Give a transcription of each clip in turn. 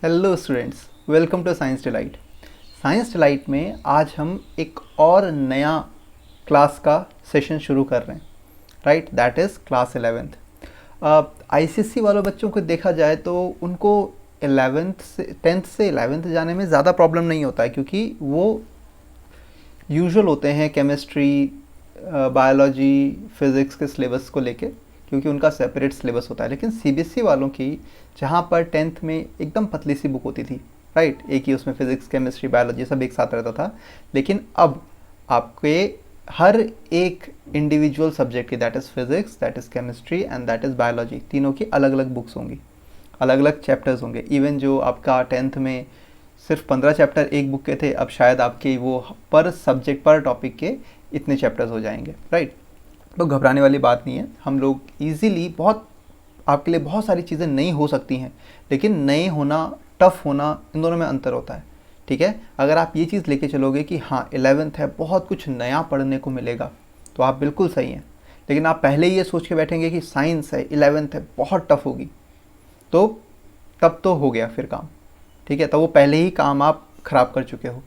Hello students, welcome to Science Delight. Science Delight में आज हम एक और नया क्लास का सेशन शुरू कर रहे हैं, right? That is class 11th। ICSE वालों बच्चों को देखा जाए तो उनको 11th से 10th से 11th जाने में ज़्यादा प्रॉब्लम नहीं होता है, क्योंकि वो यूजुअल होते हैं केमिस्ट्री, बायोलॉजी, फिज़िक्स के सिलेबस को लेके, क्योंकि उनका सेपरेट सिलेबस होता है। लेकिन सीबीएसई वालों की जहाँ पर 10th में एकदम पतली सी बुक होती थी, राइट, एक ही उसमें फिज़िक्स, केमिस्ट्री, बायोलॉजी सब एक साथ रहता था। लेकिन अब आपके हर एक इंडिविजुअल सब्जेक्ट की, that is physics, that is chemistry and that is biology, तीनों की अलग अलग बुक्स होंगी, अलग अलग चैप्टर्स होंगे। इवन जो आपका 10th में सिर्फ 15 चैप्टर एक बुक के थे, अब शायद आपके वो पर सब्जेक्ट, पर टॉपिक के इतने चैप्टर्स हो जाएंगे, राइट? तो घबराने वाली बात नहीं है। हम लोग इजीली, बहुत आपके लिए बहुत सारी चीज़ें नई हो सकती हैं, लेकिन नए होना, टफ़ होना, इन दोनों में अंतर होता है, ठीक है? अगर आप ये चीज़ लेके चलोगे कि हाँ 11th है, बहुत कुछ नया पढ़ने को मिलेगा, तो आप बिल्कुल सही हैं। लेकिन आप पहले ही ये सोच के बैठेंगे कि साइंस है, 11th है, बहुत टफ़ होगी, तो तब तो हो गया फिर काम, ठीक है? तो वो पहले ही काम आप ख़राब कर चुके हो,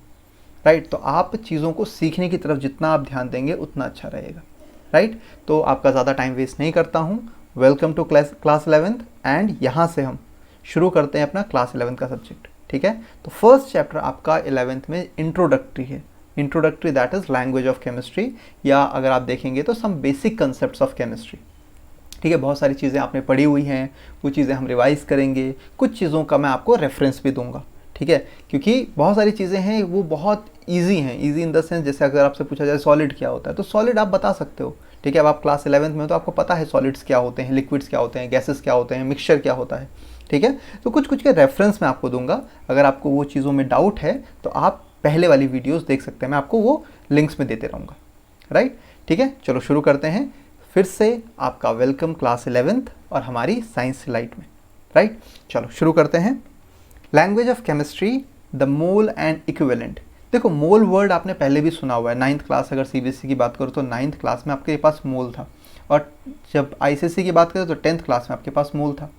राइट? तो आप चीज़ों को सीखने की तरफ जितना आप ध्यान देंगे उतना अच्छा रहेगा, राइट? तो आपका ज़्यादा टाइम वेस्ट नहीं करता हूँ। Welcome to class 11th, and यहाँ से हम शुरू करते हैं अपना क्लास 11th का सब्जेक्ट, ठीक है? तो फर्स्ट चैप्टर आपका 11th में इंट्रोडक्टरी है। Introductory that is language of chemistry, या अगर आप देखेंगे तो some basic concepts of chemistry, ठीक है? बहुत सारी चीज़ें आपने पढ़ी हुई हैं, वो चीज़ें हम रिवाइज़ करेंगे, कुछ चीज़ों का मैं आपको रेफरेंस भी दूंगा, ठीक है? क्योंकि बहुत सारी चीज़ें हैं वो बहुत ईजी हैं। ईजी इन द सेंस, जैसे अगर आपसे पूछा जाए सॉलिड क्या होता है, तो सॉलिड आप बता सकते हो, ठीक है? अब आप क्लास 11th में हो तो आपको पता है सॉलिड्स क्या होते हैं, लिक्विड्स क्या होते हैं, गैसेस क्या होते हैं, मिक्सचर क्या होता है, ठीक है? तो कुछ कुछ के रेफरेंस मैं आपको दूंगा। अगर आपको वो चीज़ों में डाउट है तो आप पहले वाली वीडियोज़ देख सकते हैं, मैं आपको वो लिंक्स में देते रहूँगा, राइट? ठीक है, चलो शुरू करते हैं। फिर से आपका वेलकम क्लास 11th और हमारी साइंस लाइट में, राइट? चलो शुरू करते हैं। Language of chemistry, the mole and equivalent. देखो, मोल वर्ड आपने पहले भी सुना हुआ है। 9th क्लास, अगर सीबीएसई की बात करो तो 9th क्लास में आपके पास मोल था, और जब आईसीएसई की बात करें तो 10th क्लास में आपके पास मोल था,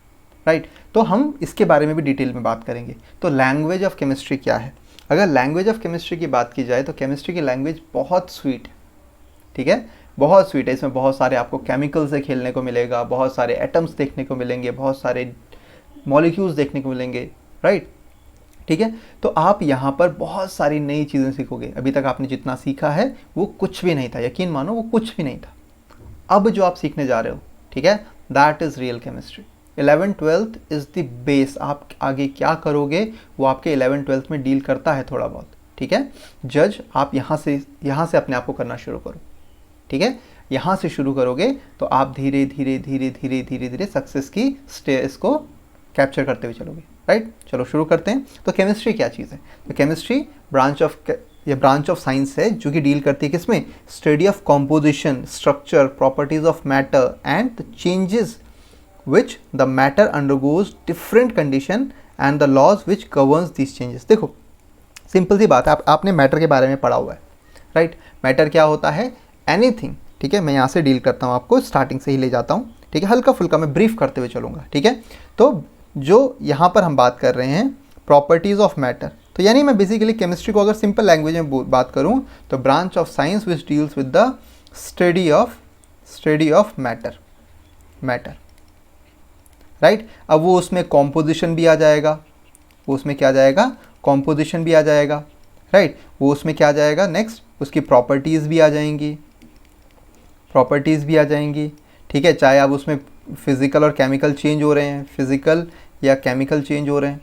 राइट? तो हम इसके बारे में भी डिटेल में बात करेंगे। तो लैंग्वेज ऑफ केमिस्ट्री क्या है? अगर लैंग्वेज ऑफ केमिस्ट्री की बात की जाए तो केमिस्ट्री की लैंग्वेज बहुत स्वीट है, ठीक है? बहुत स्वीट है। इसमें बहुत सारे आपको केमिकल से खेलने को मिलेगा, बहुत सारे एटम्स देखने को मिलेंगे, बहुत सारे मॉलिक्यूल्स देखने को मिलेंगे, राइट? ठीक है, तो आप यहाँ पर बहुत सारी नई चीज़ें सीखोगे। अभी तक आपने जितना सीखा है वो कुछ भी नहीं था, यकीन मानो वो कुछ भी नहीं था। अब जो आप सीखने जा रहे हो, ठीक है, that is real chemistry. 11th-12th is the base. आप आगे क्या करोगे वो आपके 11th-12th में डील करता है थोड़ा बहुत, ठीक है? जज आप यहाँ से अपने आप को करना शुरू करो, ठीक है? यहाँ से शुरू करोगे तो आप धीरे धीरे धीरे धीरे धीरे धीरे सक्सेस की स्टेज को कैप्चर करते हुए चलोगे, राइट? चलो शुरू करते हैं। तो केमिस्ट्री क्या चीज़ है? तो केमिस्ट्री ब्रांच ऑफ साइंस है जो कि डील करती है किसमें? Study of composition, structure, properties of matter and the changes which the matter undergoes different condition and the laws which governs this changes. देखो, सिंपल सी बात है, आपने मैटर के बारे में पढ़ा हुआ है, राइट? मैटर क्या होता है? एनीथिंग, ठीक है? मैं यहाँ से डील करता हूँ, आपको स्टार्टिंग से ही ले जाता हूँ, ठीक है? हल्का फुल्का मैं ब्रीफ करते हुए चलूँगा, ठीक है? तो जो यहाँ पर हम बात कर रहे हैं प्रॉपर्टीज़ ऑफ मैटर, तो यानी मैं बेसिकली केमिस्ट्री को अगर सिंपल लैंग्वेज में बात करूँ तो branch of science which deals with the study of matter, right? अब वो उसमें कॉम्पोजिशन भी आ जाएगा, वो उसमें क्या आ जाएगा? कॉम्पोजिशन भी आ जाएगा, राइट? वो उसमें क्या आ जाएगा? नेक्स्ट उसकी प्रॉपर्टीज़ भी आ जाएंगी, ठीक है? चाहे अब उसमें फिजिकल और केमिकल चेंज हो रहे हैं, फिजिकल या केमिकल चेंज हो रहे हैं,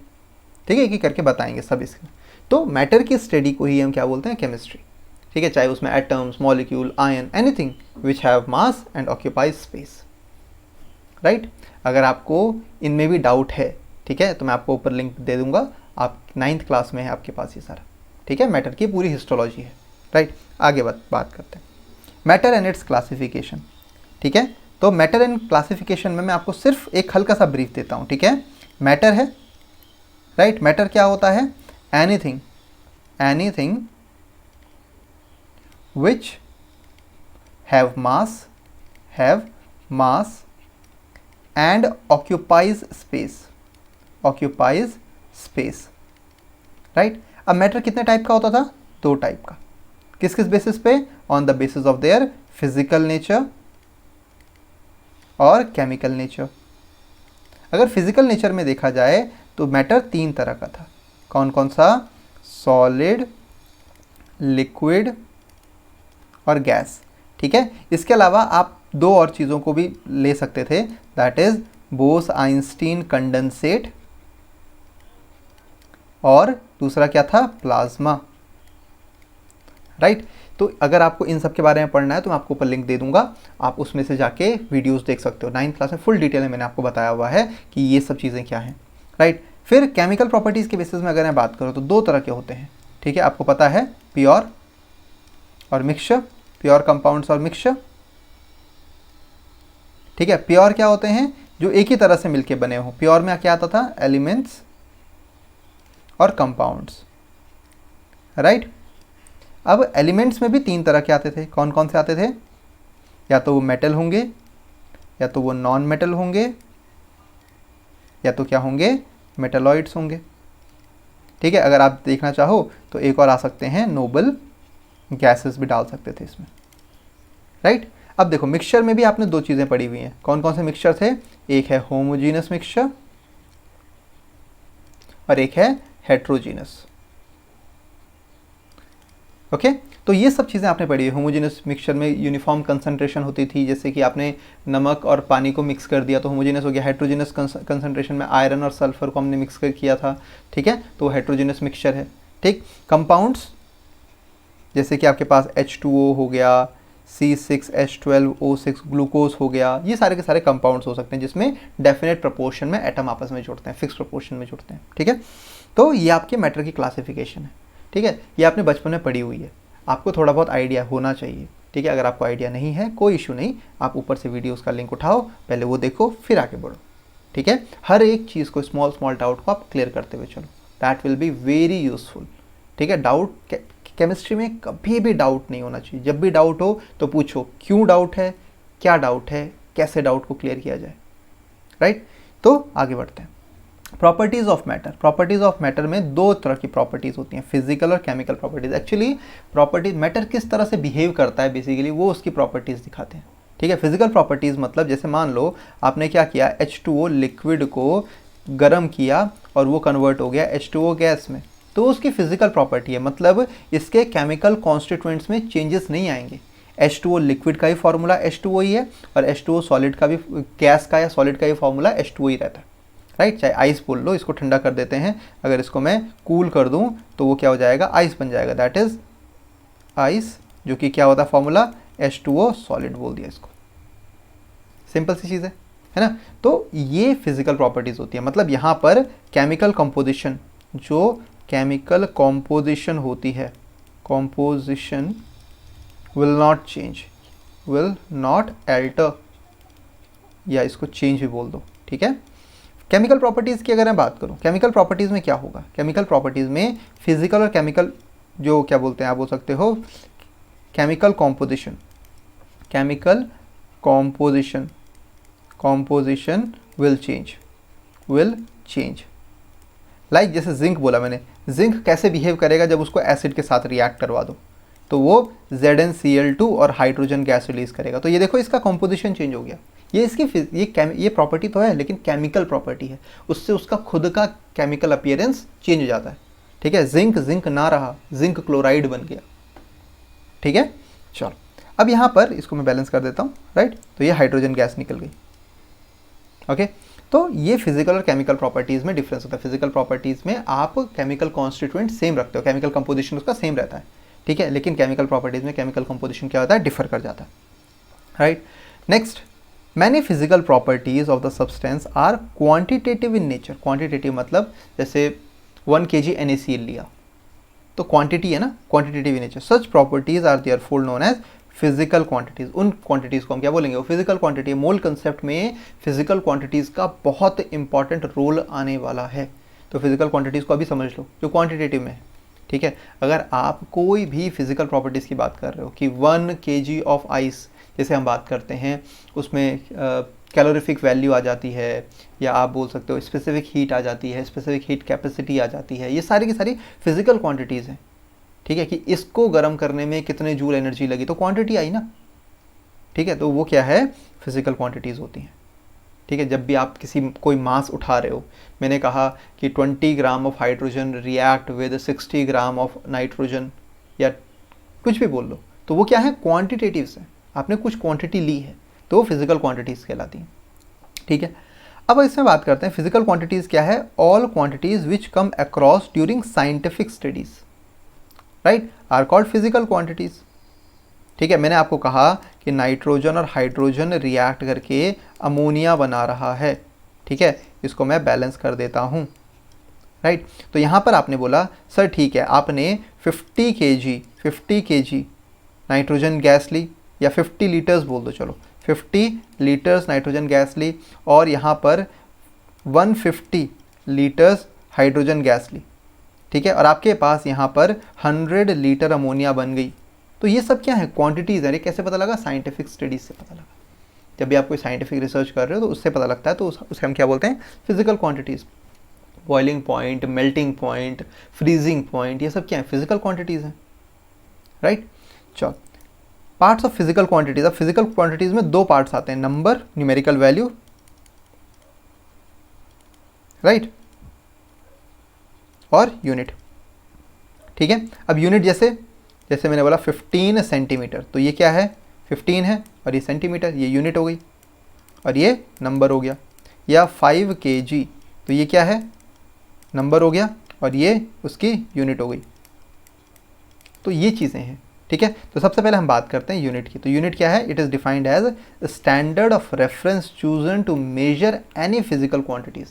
ठीक है? एक एक करके बताएंगे सब इसमें। तो मैटर की स्टडी को ही हम क्या बोलते हैं? केमिस्ट्री, ठीक है? चाहे उसमें atoms, molecule, ion, anything which have mass and occupies space, right? अगर आपको इनमें भी डाउट है, ठीक है, तो मैं आपको ऊपर लिंक दे दूंगा। आप 9th क्लास में है आपके पास ये सारा, ठीक है? मैटर की पूरी हिस्टोलॉजी है, राइट? आगे बात करते हैं मैटर एंड इट्स क्लासिफिकेशन, ठीक है? तो मैटर एंड क्लासिफिकेशन में मैं आपको सिर्फ एक हल्का सा ब्रीफ देता हूँ, ठीक है? मैटर है, राइट? मैटर क्या होता है? Anything which have mass and occupies space, right. अब मैटर कितने टाइप का होता था? 2 टाइप का। किस किस बेसिस पे? On the basis of their physical nature और केमिकल नेचर। अगर फिजिकल नेचर में देखा जाए तो मैटर 3 तरह का था। कौन कौन सा? सॉलिड, लिक्विड और गैस, ठीक है। इसके अलावा आप 2 और चीज़ों को भी ले सकते थे, दैट इज बोस-आइंस्टीन कंडेंसेट और दूसरा क्या था? Plasma, right. तो अगर आपको इन सब के बारे में पढ़ना है तो मैं आपको ऊपर लिंक दे दूंगा, आप उसमें से जाके वीडियोस देख सकते हो। 9th क्लास में फुल डिटेल में मैंने आपको बताया हुआ है कि ये सब चीज़ें क्या हैं, राइट। फिर केमिकल प्रॉपर्टीज़ के बेसिस में अगर मैं बात करूँ तो 2 तरह के होते हैं, ठीक है। आपको पता है प्योर और मिक्सचर, प्योर कंपाउंड्स और मिक्सचर, ठीक है। प्योर क्या होते हैं? जो एक ही तरह से मिलके बने हो। प्योर में क्या आता था? एलिमेंट्स और कंपाउंड्स, राइट। अब एलिमेंट्स में भी 3 तरह के आते थे। कौन कौन से आते थे? या तो वो मेटल होंगे, या तो वो नॉन मेटल होंगे, या तो क्या होंगे? मेटलॉइड्स होंगे, ठीक है। अगर आप देखना चाहो तो एक और आ सकते हैं, नोबल गैसेस भी डाल सकते थे इसमें, राइट। अब देखो मिक्सचर में भी आपने 2 चीज़ें पढ़ी हुई हैं। कौन कौन से मिक्सचर थे? एक है होमोजीनस मिक्सचर और एक है हेट्रोजीनस, ओके। तो ये सब चीज़ें आपने पढ़ी है। होमोजेनस मिक्सचर में यूनिफॉर्म कंसंट्रेशन होती थी, जैसे कि आपने नमक और पानी को मिक्स कर दिया तो होमोजेनस हो गया। हेट्रोजेनस कंसंट्रेशन में आयरन और सल्फर को हमने मिक्स कर किया था, ठीक है, तो हेट्रोजेनस मिक्सचर है, ठीक। कंपाउंड्स जैसे कि आपके पास H2O हो गया, C6H12O6 ग्लूकोज हो गया, ये सारे के सारे कंपाउंड्स हो सकते हैं जिसमें डेफिनेट प्रोपोर्शन में एटम आपस में जुड़ते हैं, फिक्स प्रोपोर्शन में जुड़ते हैं, ठीक है। तो ये आपके मैटर की क्लासिफिकेशन है, ठीक है। ये आपने बचपन में पढ़ी हुई है, आपको थोड़ा बहुत आइडिया होना चाहिए, ठीक है। अगर आपको आइडिया नहीं है कोई इशू नहीं, आप ऊपर से वीडियोस का लिंक उठाओ, पहले वो देखो फिर आगे बढ़ो, ठीक है। हर एक चीज़ को, स्मॉल स्मॉल डाउट को आप क्लियर करते हुए चलो, that will be very useful, ठीक है। डाउट केमिस्ट्री में कभी भी डाउट नहीं होना चाहिए। जब भी डाउट हो तो पूछो क्यों डाउट है, क्या डाउट है, कैसे डाउट को क्लियर किया जाए, राइट। तो आगे बढ़ते हैं। Properties of matter. Properties of matter में 2 तरह की प्रॉपर्टीज़ होती हैं, फिजिकल और chemical properties. Actually properties matter किस तरह से बिहेव करता है बेसिकली वो उसकी प्रॉपर्टीज़ दिखाते हैं, ठीक है। फिजिकल प्रॉपर्टीज़ मतलब जैसे मान लो आपने क्या किया, H2O लिक्विड को गर्म किया और वो कन्वर्ट हो गया H2O गैस में, तो उसकी फिजिकल प्रॉपर्टी है, मतलब इसके केमिकल कॉन्स्टिट्यूएंट्स में चेंजेस नहीं आएंगे। H2O लिक्विड का ही फॉर्मूला H2O ही है और H2O सॉलिड का भी, गैस का या सॉलिड का ही फॉर्मूला H2O ही रहता है, राइट। चाहे आइस बोल लो, इसको ठंडा कर देते हैं, अगर इसको मैं कूल कर दूं तो वो क्या हो जाएगा? आइस बन जाएगा, दैट इज आइस, जो कि क्या होता है फॉर्मूला? H2O सॉलिड बोल दिया इसको। सिंपल सी चीज़ है ना। तो ये फिजिकल प्रॉपर्टीज होती है, मतलब यहाँ पर केमिकल कंपोजिशन, जो केमिकल कॉम्पोजिशन होती है, composition will not change, will not alter, या इसको चेंज भी बोल दो, ठीक है। केमिकल प्रॉपर्टीज़ की अगर मैं बात करूं, केमिकल प्रॉपर्टीज़ में क्या होगा? केमिकल प्रॉपर्टीज़ में फिजिकल और केमिकल, जो क्या बोलते हैं आप बोल सकते हो chemical composition, chemical composition, composition will change. Like जैसे जिंक बोला मैंने, जिंक कैसे बिहेव करेगा जब उसको एसिड के साथ रिएक्ट करवा दो, तो वो ZnCl2 और हाइड्रोजन गैस रिलीज करेगा। तो ये देखो इसका कॉम्पोजिशन चेंज हो गया। ये इसकी ये प्रॉपर्टी तो है लेकिन केमिकल प्रॉपर्टी है, उससे उसका खुद का केमिकल अपीयरेंस चेंज हो जाता है, ठीक है। जिंक ना रहा, जिंक क्लोराइड बन गया, ठीक है। चलो अब यहाँ पर इसको मैं बैलेंस कर देता हूँ, राइट। तो ये हाइड्रोजन गैस निकल गई, ओके। तो ये फिजिकल और केमिकल प्रॉपर्टीज़ में डिफरेंस होता है। फिजिकल प्रॉपर्टीज़ में आप केमिकल कॉन्स्टिट्यूएंट सेम रखते हो, केमिकल कंपोजिशन उसका सेम रहता है, ठीक है। लेकिन केमिकल प्रॉपर्टीज़ में केमिकल कंपोजिशन क्या होता है? डिफर कर जाता है, right. Next, many physical properties of the substance are quantitative in nature. Quantitative मतलब जैसे 1 kg NaCl लिया तो क्वांटिटी है ना, quantitative in nature. Such properties are therefore known as physical quantities. उन क्वांटिटीज को हम क्या बोलेंगे? वो फिजिकल क्वांटिटी। मोल कंसेप्ट में फिजिकल क्वांटिटीज का बहुत इंपॉर्टेंट रोल आने वाला है, तो फिजिकल क्वांटिटीज को अभी समझ लो जो क्वांटिटेटिव में है, ठीक है। अगर आप कोई भी फिजिकल प्रॉपर्टीज की बात कर रहे हो कि 1 kg ऑफ आइस, जैसे हम बात करते हैं उसमें कैलोरीफिक वैल्यू आ जाती है, या आप बोल सकते हो स्पेसिफिक हीट आ जाती है, स्पेसिफिक हीट कैपेसिटी आ जाती है। ये सारी की सारी फिजिकल क्वांटिटीज़ हैं, ठीक है, कि इसको गर्म करने में कितने जूल एनर्जी लगी, तो क्वांटिटी आई ना, ठीक है, तो वो क्या है, फिजिकल क्वांटिटीज़ होती हैं, ठीक है। जब भी आप कोई मास उठा रहे हो, मैंने कहा कि 20 gram of hydrogen react with 60 gram of nitrogen, या कुछ भी बोल लो, तो वो क्या है, क्वांटिटेटिव्स है, आपने कुछ क्वांटिटी ली है, तो वो फिजिकल क्वांटिटीज़ कहलाती हैं, ठीक है। अब इसमें बात करते हैं फिजिकल क्वांटिटीज़ क्या है, all quantities which come across during scientific studies, right, are called physical quantities, ठीक है। मैंने आपको कहा कि नाइट्रोजन और हाइड्रोजन रिएक्ट करके अमोनिया बना रहा है, ठीक है, इसको मैं बैलेंस कर देता हूँ, राइट। तो यहाँ पर आपने बोला सर ठीक है, आपने 50 kg नाइट्रोजन गैस ली, या 50 लीटर्स बोल दो, चलो 50 लीटर्स नाइट्रोजन गैस ली, और यहाँ पर 150 लीटर्स हाइड्रोजन गैस ली, ठीक है, और आपके पास यहाँ पर 100 लीटर अमोनिया बन गई। तो ये सब क्या है, क्वांटिटीज़ है। ये कैसे पता लगा, साइंटिफिक स्टडीज़ से पता लगा। जब भी आप कोई साइंटिफिक रिसर्च कर रहे हो तो उससे पता लगता है, तो उसे हम क्या बोलते हैं, physical quantities. Boiling point, melting point, freezing point, ये सब क्या है, फिजिकल क्वांटिटीज़ हैं, राइट। चलो, पार्ट्स ऑफ फिजिकल क्वांटिटीज। अब फिजिकल क्वांटिटीज में दो पार्ट्स आते हैं, नंबर, न्यूमेरिकल वैल्यू, राइट, और यूनिट, ठीक है। अब यूनिट जैसे मैंने बोला 15 सेंटीमीटर, तो ये क्या है, 15 है, और ये सेंटीमीटर, ये यूनिट हो गई, और ये नंबर हो गया। या 5 kg, तो ये क्या है, नंबर हो गया, और ये उसकी यूनिट हो गई। तो ये चीज़ें हैं, ठीक है। तो सबसे पहले हम बात करते हैं यूनिट की। तो यूनिट क्या है, it is defined as standard of reference chosen to measure any physical quantities.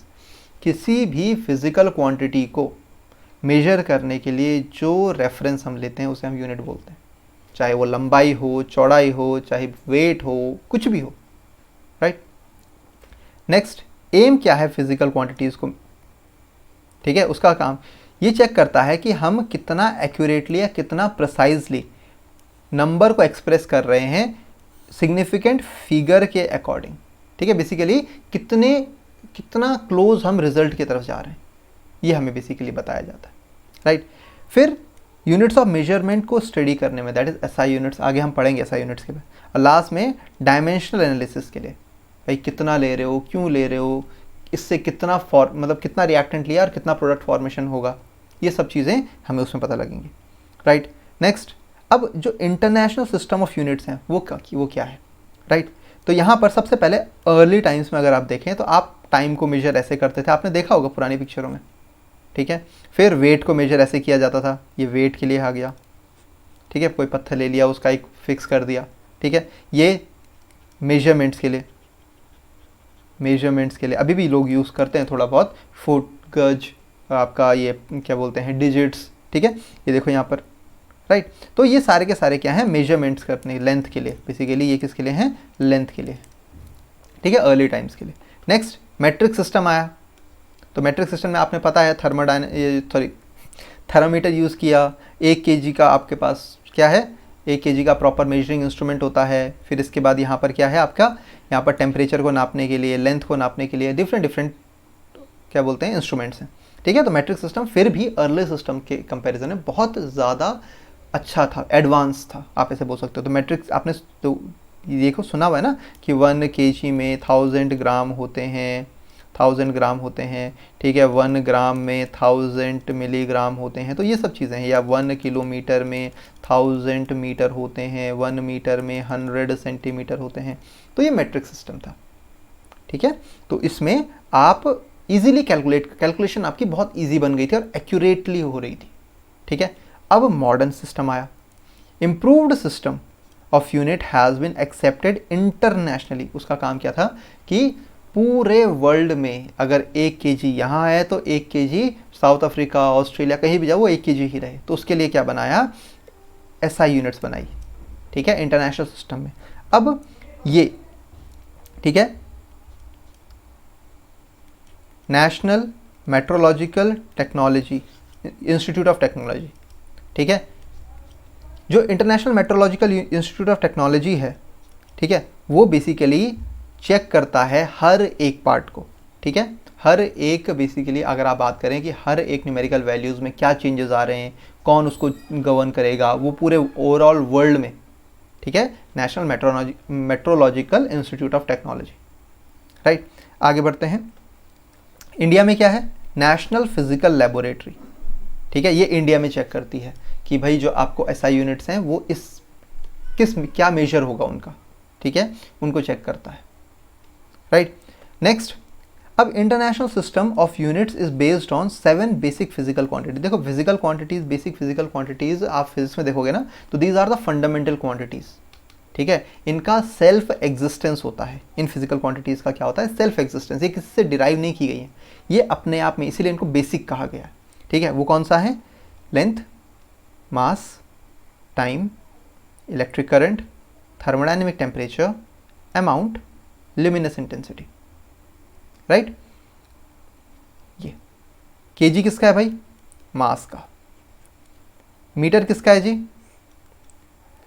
किसी भी फिजिकल क्वांटिटी को मेजर करने के लिए जो रेफरेंस हम लेते हैं उसे हम यूनिट बोलते हैं, चाहे वो लंबाई हो, चौड़ाई हो, चाहे वेट हो, कुछ भी हो, राइट। नेक्स्ट, एम क्या है फिजिकल क्वांटिटीज़ को, ठीक है, उसका काम ये चेक करता है कि हम कितना एक्यूरेटली या कितना प्रिसाइजली नंबर को एक्सप्रेस कर रहे हैं सिग्निफिकेंट फिगर के अकॉर्डिंग, ठीक है। बेसिकली कितना क्लोज हम रिजल्ट की तरफ जा रहे हैं, ये हमें बेसिकली बताया जाता है, राइट। फिर यूनिट्स ऑफ मेजरमेंट को स्टडी करने में, दैट इज एसआई यूनिट्स, आगे हम पढ़ेंगे एसआई यूनिट्स के बाद। और लास्ट में डायमेंशनल एनालिसिस के लिए, भाई कितना ले रहे हो, क्यों ले रहे हो, इससे कितना मतलब कितना रिएक्टेंट लिया और कितना प्रोडक्ट फॉर्मेशन होगा, ये सब चीज़ें हमें उसमें पता लगेंगी, राइट। नेक्स्ट, अब जो इंटरनेशनल सिस्टम ऑफ यूनिट्स हैं वो क्या है, राइट। तो यहाँ पर सबसे पहले अर्ली टाइम्स में अगर आप देखें तो आप टाइम को मेजर ऐसे करते थे, आपने देखा होगा पुरानी पिक्चरों में, ठीक है। फिर वेट को मेजर ऐसे किया जाता था, ये वेट के लिए आ गया, ठीक है, कोई पत्थर ले लिया उसका एक फिक्स कर दिया, ठीक है। ये मेजरमेंट्स के लिए अभी भी लोग यूज़ करते हैं थोड़ा बहुत, फुट, गज, आपका ये क्या बोलते हैं, डिजिट्स, ठीक है, ये देखो यहाँ पर, राइट। तो ये सारे के सारे क्या हैं, मेजरमेंट्स करने, लेंथ के लिए, बेसिकली ये किसके लिए हैं, लेंथ के लिए, ठीक है, अर्ली टाइम्स के लिए। नेक्स्ट, मेट्रिक सिस्टम आया। तो मेट्रिक सिस्टम में आपने पता है थर्मामीटर यूज़ किया, 1 kg का आपके पास क्या है, 1 kg का प्रॉपर मेजरिंग इंस्ट्रूमेंट होता है। फिर इसके बाद यहाँ पर क्या है आपका, यहाँ पर टेम्परेचर को नापने के लिए, लेंथ को नापने के लिए डिफरेंट क्या बोलते हैं, इंस्ट्रूमेंट्स हैं, ठीक है। तो मेट्रिक सिस्टम फिर भी अर्ली सिस्टम के कंपैरिजन में बहुत ज़्यादा अच्छा था, एडवांस था, आप ऐसे बोल सकते हो। तो मैट्रिक्स आपने तो देखो सुना हुआ है ना कि 1 kg में 1000 ग्राम होते हैं, 1000 ग्राम होते हैं, ठीक है, 1 ग्राम में 1000 मिलीग्राम होते हैं, तो ये सब चीज़ें हैं। या 1 किलोमीटर में 1000 मीटर होते हैं, 1 मीटर में 100 सेंटीमीटर होते हैं, तो ये मैट्रिक सिस्टम था, ठीक है। तो इसमें आप इजीली कैलकुलेशन आपकी बहुत इजी बन गई थी और एक्यूरेटली हो रही थी, ठीक है। अब मॉडर्न सिस्टम आया, improved system of unit has been accepted internationally. उसका काम क्या था कि पूरे वर्ल्ड में अगर 1 kg यहाँ है तो 1 kg साउथ अफ्रीका, ऑस्ट्रेलिया, कहीं भी जाओ वो 1 kg ही रहे। तो उसके लिए क्या बनाया, एसआई यूनिट्स बनाई, ठीक है, इंटरनेशनल सिस्टम में। अब ये, ठीक है, national metrological technology institute of technology, ठीक है, जो international metrological institute of technology है, ठीक है, वो बेसिकली चेक करता है हर एक पार्ट को, ठीक है, हर एक बेसिकली अगर आप बात करें कि हर एक न्यूमेरिकल वैल्यूज़ में क्या चेंजेस आ रहे हैं, कौन उसको गवर्न करेगा, वो पूरे ओवरऑल वर्ल्ड में, ठीक है, national metrological institute of technology, right. आगे बढ़ते हैं। इंडिया में क्या है, नेशनल फिजिकल लेबोरेटरी, ठीक है, ये इंडिया में चेक करती है कि भाई जो आपको एसआई यूनिट्स हैं वो इस क्या मेजर होगा उनका, ठीक है, उनको चेक करता है, राइट। नेक्स्ट, अब international system of units is based on 7 basic physical quantity. देखो physical quantities, basic physical quantities आप फिजिक्स में देखोगे ना, तो these are the fundamental quantities, ठीक है, इनका सेल्फ एग्जिस्टेंस होता है। इन फिजिकल क्वांटिटीज का क्या होता है, सेल्फ एग्जिस्टेंस, ये किसी से डिराइव नहीं की गई है, ये अपने आप में, इसीलिए इनको बेसिक कहा गया है, ठीक है। वो कौन सा है, length, mass, time, electric current, thermodynamic temperature, amount, luminous intensity, right. ये केजी किसका है भाई, मास का। मीटर किसका है जी,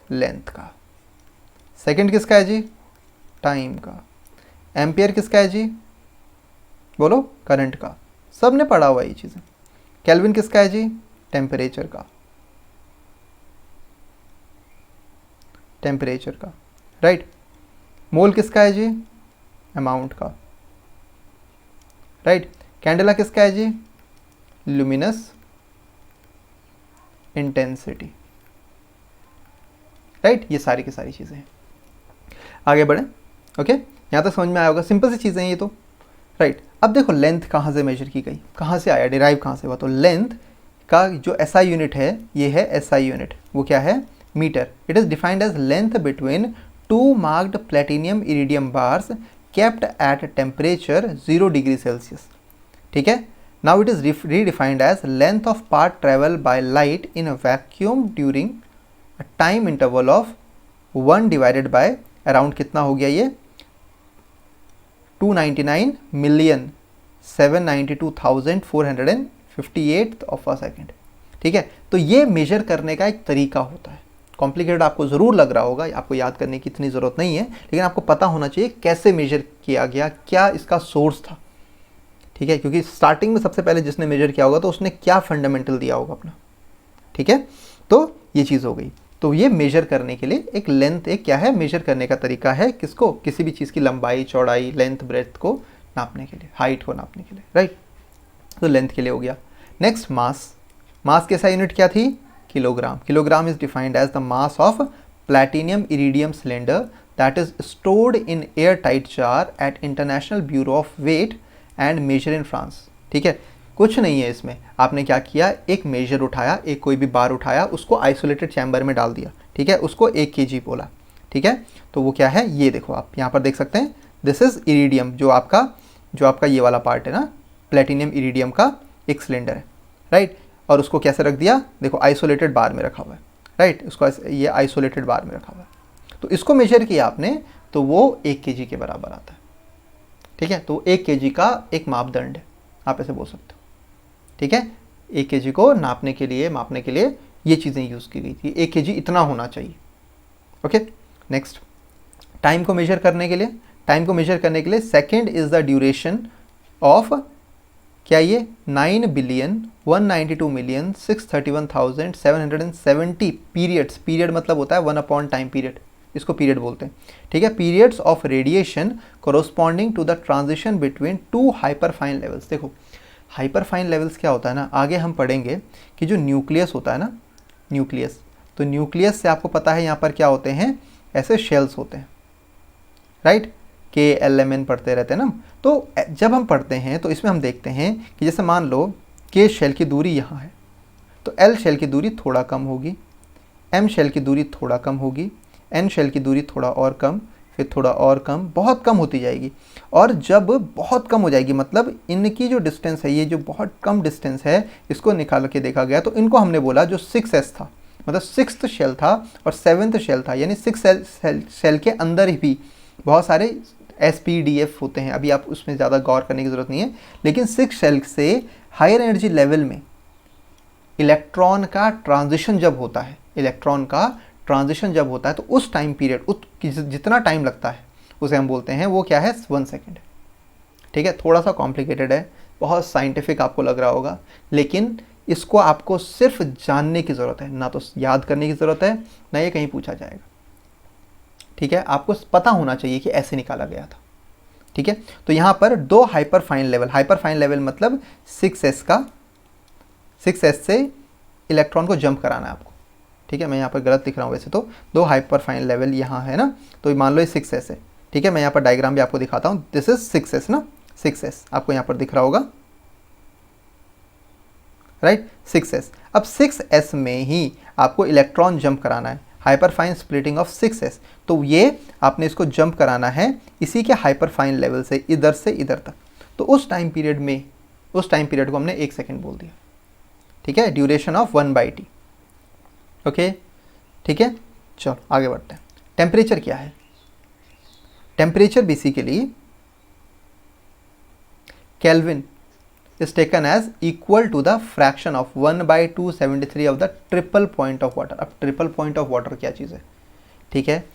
लेंथ का। सेकंड किसका है जी, टाइम का। एम्पियर किसका है जी, बोलो, करंट का। सब ने पढ़ा हुआ ये चीज़ें। केल्विन किसका है जी, टेम्परेचर का, टेम्परेचर का, राइट। मोल किसका है जी, अमाउंट का, राइट। कैंडेला किसका है जी, ल्यूमिनस इंटेंसिटी, राइट। ये सारी की सारी चीज़ें हैं। आगे बढ़ें, ओके, यहाँ तक समझ में आया होगा, सिंपल सी चीज़ें हैं ये तो, राइट। अब देखो लेंथ कहाँ से मेजर की गई, कहाँ से आया, डिराइव कहाँ से हुआ, तो लेंथ का जो एसआई यूनिट है, ये है एसआई यूनिट, वो क्या है, metre. It is defined as length between 2 marked platinum iridium bars kept at temperature 0 degree Celsius, ठीक है। Now it is redefined as length of path travel by light in a vacuum during a time interval of 1 divided by around कितना हो गया ये 299,792,458 of a second, ठीक है। तो ये मेजर करने का एक तरीका होता है। कॉम्प्लिकेटेड आपको ज़रूर लग रहा होगा, आपको याद करने की इतनी ज़रूरत नहीं है, लेकिन आपको पता होना चाहिए कैसे मेजर किया गया, क्या इसका सोर्स था, ठीक है, क्योंकि स्टार्टिंग में सबसे पहले जिसने मेजर किया होगा तो उसने क्या फंडामेंटल दिया होगा अपना, ठीक है। तो ये चीज़ हो गई। तो ये मेजर करने के लिए एक लेंथ, एक क्या है, मेजर करने का तरीका है, किसको, किसी भी चीज़ की लंबाई, चौड़ाई, लेंथ, ब्रेथ को नापने के लिए, हाइट को नापने के लिए, राइट। तो लेंथ के लिए हो गया। नेक्स्ट, मास। मास कैसा यूनिट क्या थी, kilogram. Kilogram is defined as the mass of platinum iridium cylinder that is stored in airtight jar at International Bureau of Weight and Measure in France, ठीक है। कुछ नहीं है इसमें, आपने क्या किया, एक मेजर उठाया, एक कोई भी बार उठाया, उसको आइसोलेटेड चैम्बर में डाल दिया, ठीक है, उसको 1 kg बोला, ठीक है। तो वो क्या है, ये देखो आप यहाँ पर देख सकते हैं, दिस इज इरिडियम, जो आपका ये वाला पार्ट है ना, प्लेटिनियम इरिडियम का एक सिलेंडर है, राइट। और उसको कैसे रख दिया, देखो आइसोलेटेड बार में रखा हुआ है, राइट, उसको ये आइसोलेटेड बार में रखा हुआ है। तो इसको मेजर किया आपने, तो वो 1 kg के बराबर आता है, ठीक है। तो 1 kg का एक मापदंड है, आप ऐसे बोल सकते हो, ठीक है। 1 kg को नापने के लिए, मापने के लिए ये चीज़ें यूज़ की गई थी। 1 kg इतना होना चाहिए, ओके। नेक्स्ट, टाइम को मेजर करने के लिए, टाइम को मेजर करने के लिए second is the duration of, क्या ये 9,092,631,770 पीरियड्स। पीरियड मतलब होता है 1 अपॉन टाइम पीरियड, इसको पीरियड बोलते हैं, ठीक है। Periods of radiation corresponding to the transition between 2 hyperfine levels. देखो हाइपरफाइन लेवल्स क्या होता है ना, आगे हम पढ़ेंगे कि जो न्यूक्लियस होता है ना, न्यूक्लियस, तो न्यूक्लियस से आपको पता है यहाँ पर क्या होते हैं, ऐसे शेल्स होते हैं, राइट। KLMN पढ़ते रहते हैं ना, तो जब हम पढ़ते हैं तो इसमें हम देखते हैं कि जैसे मान लो K शेल की दूरी यहाँ है, तो L शेल की दूरी थोड़ा कम होगी, M शेल की दूरी थोड़ा कम होगी, N शेल की दूरी थोड़ा और कम, फिर थोड़ा और कम, बहुत कम होती जाएगी। और जब बहुत कम हो जाएगी, मतलब इनकी जो डिस्टेंस है, ये जो बहुत कम डिस्टेंस है, इसको निकाल के देखा गया, तो इनको हमने बोला जो 6s था, मतलब 6th शेल था और 7th शेल था, यानी 6 शेल के अंदर ही भी बहुत सारे SPDF होते हैं, अभी आप उसमें ज़्यादा गौर करने की ज़रूरत नहीं है। लेकिन 6 शेल से हायर एनर्जी लेवल में इलेक्ट्रॉन का ट्रांजिशन जब होता है, इलेक्ट्रॉन का ट्रांजिशन जब होता है, तो उस टाइम पीरियड, जितना टाइम लगता है उसे हम बोलते हैं, वो क्या है, 1 सेकेंड। ठीक है, थोड़ा सा कॉम्प्लिकेटेड है, बहुत साइंटिफिक आपको लग रहा होगा, लेकिन इसको आपको सिर्फ जानने की ज़रूरत है, ना तो याद करने की ज़रूरत है, ना ये कहीं पूछा जाएगा। ठीक है, आपको पता होना चाहिए कि ऐसे निकाला गया था। ठीक है, तो यहाँ पर 2 हाइपर फाइन लेवल मतलब 6s का, 6s से इलेक्ट्रॉन को जंप कराना है आपको। ठीक है, मैं यहाँ पर गलत लिख रहा हूँ वैसे तो, 2 हाइपर फाइन लेवल यहाँ है ना, तो मान लो ये 6s है। ठीक है, मैं यहाँ पर डायग्राम भी आपको दिखाता हूँ, दिस इज 6s ना, 6s आपको यहाँ पर दिख रहा होगा, राइट, 6s। अब 6s में ही आपको इलेक्ट्रॉन जंप कराना है, hyper fine splitting of 6s। तो ये आपने इसको जंप कराना है इसी के हाइपर फाइन लेवल से इधर तक। तो उस टाइम पीरियड को हमने 1 सेकेंड बोल दिया। ठीक है, ड्यूरेशन ऑफ 1/t। ओके, ठीक है, चलो आगे बढ़ते हैं। टेम्परेचर क्या है? Temperature basically kelvin is taken as equal to the fraction of 1/273 of the triple point of water। अब ट्रिपल पॉइंट ऑफ वाटर क्या चीज़ है? ठीक है,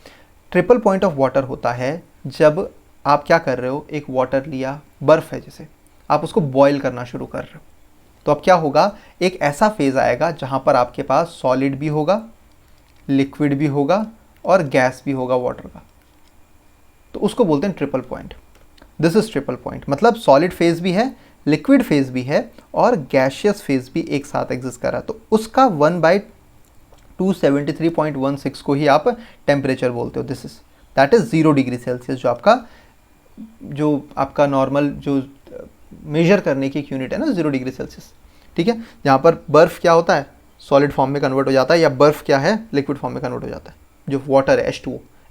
ट्रिपल पॉइंट ऑफ वाटर होता है जब आप क्या कर रहे हो, एक वाटर लिया, बर्फ़ है जैसे, आप उसको बॉईल करना शुरू कर रहे हो, तो अब क्या होगा, एक ऐसा फेज़ आएगा जहाँ पर आपके पास सॉलिड भी होगा, लिक्विड भी होगा और गैस भी होगा वाटर का, तो उसको बोलते हैं triple point. This is triple point, मतलब सॉलिड फेज़ भी है, लिक्विड फेज़ भी है और गैशियस फेज़ भी एक साथ एग्जिस्ट कर रहा है, तो उसका 1/273.16 को ही आप टेम्परेचर बोलते हो। दैट इज़ 0 डिग्री सेल्सियस, जो आपका नॉर्मल जो मेजर करने की एक यूनिट है ना, 0 डिग्री सेल्सियस। ठीक है, जहाँ पर बर्फ़ क्या होता है, सॉलिड फॉर्म में कन्वर्ट हो जाता है, या बर्फ़ क्या है, लिक्विड फॉर्म में कन्वर्ट हो जाता है। जो वाटर है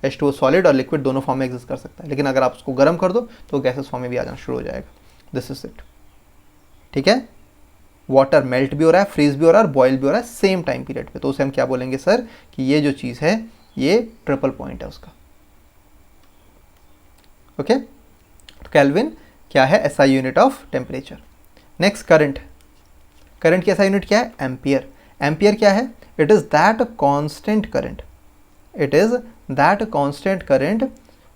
H2O सॉलिड और लिक्विड दोनों फॉर्म में एग्जिस्ट कर सकता है, लेकिन अगर आप उसको गर्म कर दो तो गैसेस फॉर्म में भी आ जाना शुरू हो जाएगा। This is it. ठीक है, वाटर मेल्ट भी हो रहा है, फ्रीज भी हो रहा है और बॉयल भी हो रहा है सेम टाइम पीरियड पे, तो उसे हम क्या बोलेंगे सर, कि ये जो चीज़ है ये ट्रिपल पॉइंट है उसका। ओके, तो केल्विन क्या है, SI unit of temperature. Next current की एसआई यूनिट क्या है, एम्पियर। एम्पियर क्या है, it is that constant current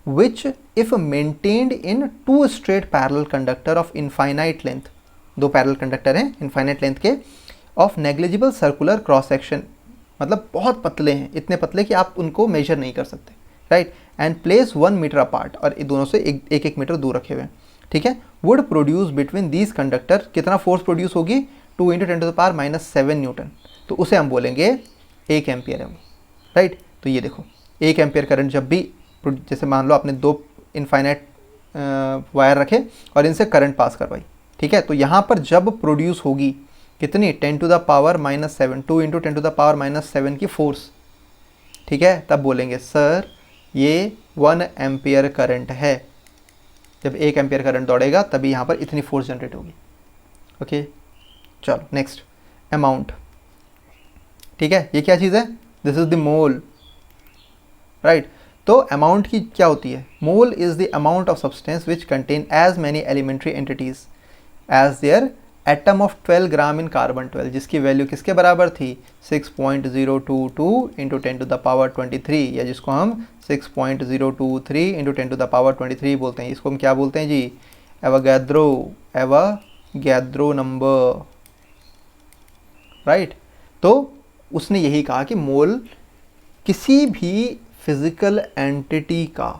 which if maintained in 2 straight parallel conductor of infinite length, 2 parallel conductor हैं इनफाइनाइट लेंथ के, of negligible circular cross section, मतलब बहुत पतले हैं, इतने पतले कि आप उनको मेजर नहीं कर सकते, right, and place 1 metre apart, और दोनों से एक मीटर दूर रखे हुए हैं। ठीक है, would produce between these conductor, कितना फोर्स प्रोड्यूस होगी, 2 × 10⁻⁷ न्यूटन, तो उसे हम बोलेंगे 1 एम्पियर है वो, राइट। तो ये देखो 1 एम्पियर करंट जब भी, जैसे मान लो आपने 2 इनफाइनाइट वायर रखे और इनसे करंट पास करवाई, ठीक है, तो यहाँ पर जब प्रोड्यूस होगी कितनी, 10⁻⁷, 2 × 10⁻⁷ की फोर्स, ठीक है, तब बोलेंगे सर ये 1 एम्पियर करंट है। जब 1 एम्पियर करंट दौड़ेगा तभी यहाँ पर इतनी फोर्स जनरेट होगी। ओके, चलो नेक्स्ट, अमाउंट। ठीक है, ये क्या चीज़ है, this is the mole, right. तो अमाउंट की क्या होती है, mole is the amount of substance which contain as many elementary entities as there atom of 12 gram in carbon 12, जिसकी वैल्यू किसके बराबर थी, 6.022 × 10⁻23, या जिसको हम 6.023 × 10⁻23 बोलते हैं। इसको हम क्या बोलते हैं जी, एवोगैद्रो नंबर, राइट। तो उसने यही कहा कि मोल किसी भी फिजिकल एंटिटी का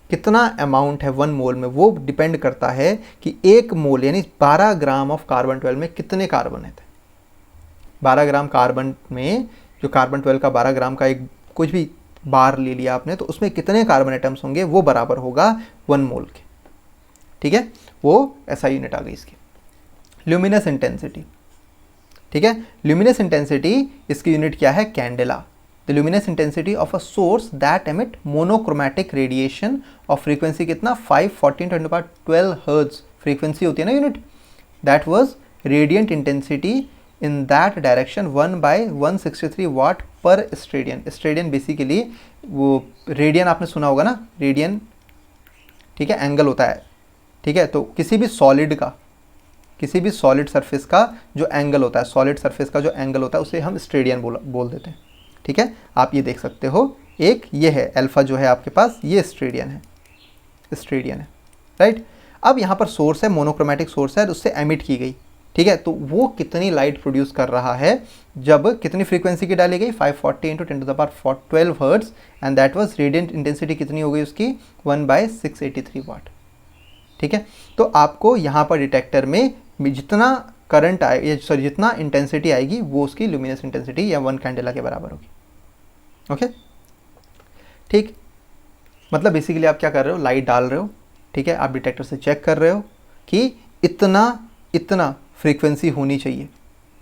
कितना अमाउंट है 1 मोल में, वो डिपेंड करता है कि 1 मोल यानी 12 ग्राम ऑफ कार्बन 12 में कितने कार्बन है। 12 ग्राम कार्बन में, जो कार्बन 12 का 12 ग्राम का एक कुछ भी बार ले लिया आपने, तो उसमें कितने कार्बन एटम्स होंगे, वो बराबर होगा 1 मोल के। ठीक है, वो ऐसा यूनिट आ गई इसकी। ल्यूमिनस इंटेंसिटी, ठीक है, ल्यूमिनस इंटेंसिटी इसकी यूनिट क्या है, candela. The luminous intensity of a source that emit monochromatic radiation of frequency कितना, 514 × 10⁻12 Hz frequency होती है ना unit, that was radiant intensity in that direction 1/163 watt per stadian। स्टेडियन basically वो रेडियन आपने सुना होगा ना, रेडियन, ठीक है, एंगल होता है, ठीक है, तो किसी भी सॉलिड सरफेस का जो एंगल होता है, सॉलिड सरफेस का जो एंगल होता है उसे हम स्टेडियन बोल देते हैं। ठीक है, आप ये देख सकते हो, एक ये है अल्फा जो है आपके पास, ये स्टेडियन है, स्टेडियन है, राइट। अब यहाँ पर सोर्स है, मोनोक्रोमेटिक सोर्स है, उससे एमिट की गई, ठीक है। तो वो कितनी लाइट प्रोड्यूस कर रहा है जब कितनी फ्रीक्वेंसी की डाली गई, 540 into 10⁻12 hertz, and that was radiant intensity कितनी हो गई उसकी, 1/683 वाट, ठीक है। तो आपको यहाँ पर डिटेक्टर में जितना करंट आए, सॉरी जितना इंटेंसिटी आएगी वो उसकी ल्यूमिनस इंटेंसिटी या 1 कैंडेला के बराबर होगी, ओके, ठीक। मतलब बेसिकली आप क्या कर रहे हो, लाइट डाल रहे हो, ठीक है, आप डिटेक्टर से चेक कर रहे हो कि इतना फ्रीक्वेंसी होनी चाहिए,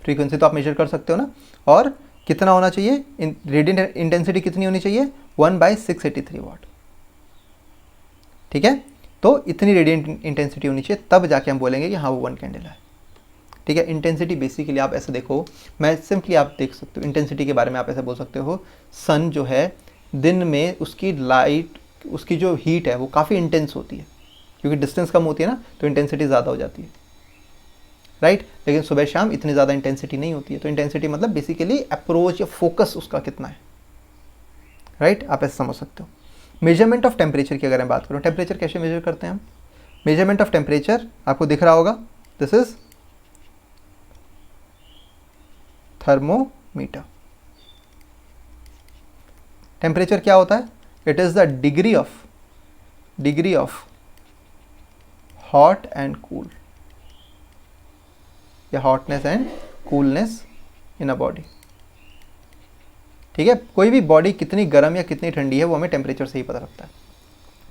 फ्रीक्वेंसी तो आप मेजर कर सकते हो ना, और कितना होना चाहिए, रेडियंट इंटेंसिटी कितनी होनी चाहिए, 1/683 वाट, ठीक है। तो इतनी रेडियंट इंटेंसिटी होनी चाहिए, तब जाके हम बोलेंगे कि हाँ वो 1 कैंडल है, ठीक है। इंटेंसिटी बेसिकली आप ऐसे देखो, मैं सिंपली आप देख सकते हो इंटेंसिटी के बारे में, आप ऐसे बोल सकते हो, सन जो है दिन में उसकी लाइट, उसकी जो हीट है वो काफ़ी इंटेंस होती है, क्योंकि डिस्टेंस कम होती है ना, तो इंटेंसिटी ज़्यादा हो जाती है, राइट। लेकिन सुबह शाम इतनी ज़्यादा इंटेंसिटी नहीं होती है। तो इंटेंसिटी मतलब बेसिकली अप्रोच या फोकस उसका कितना है, राइट, आप ऐसे समझ सकते हो। मेजरमेंट ऑफ टेम्परेचर की अगर मैं बात करूँ, टेम्परेचर कैसे मेजर करते हैं हम, मेजरमेंट ऑफ टेम्परेचर आपको दिख रहा होगा, दिस इज थर्मोमीटर। टेम्परेचर क्या होता है, it is the degree of hot and cool, या hotness and coolness in a body, ठीक है। कोई भी बॉडी कितनी गर्म या कितनी ठंडी है वो हमें टेम्परेचर से ही पता लगता है,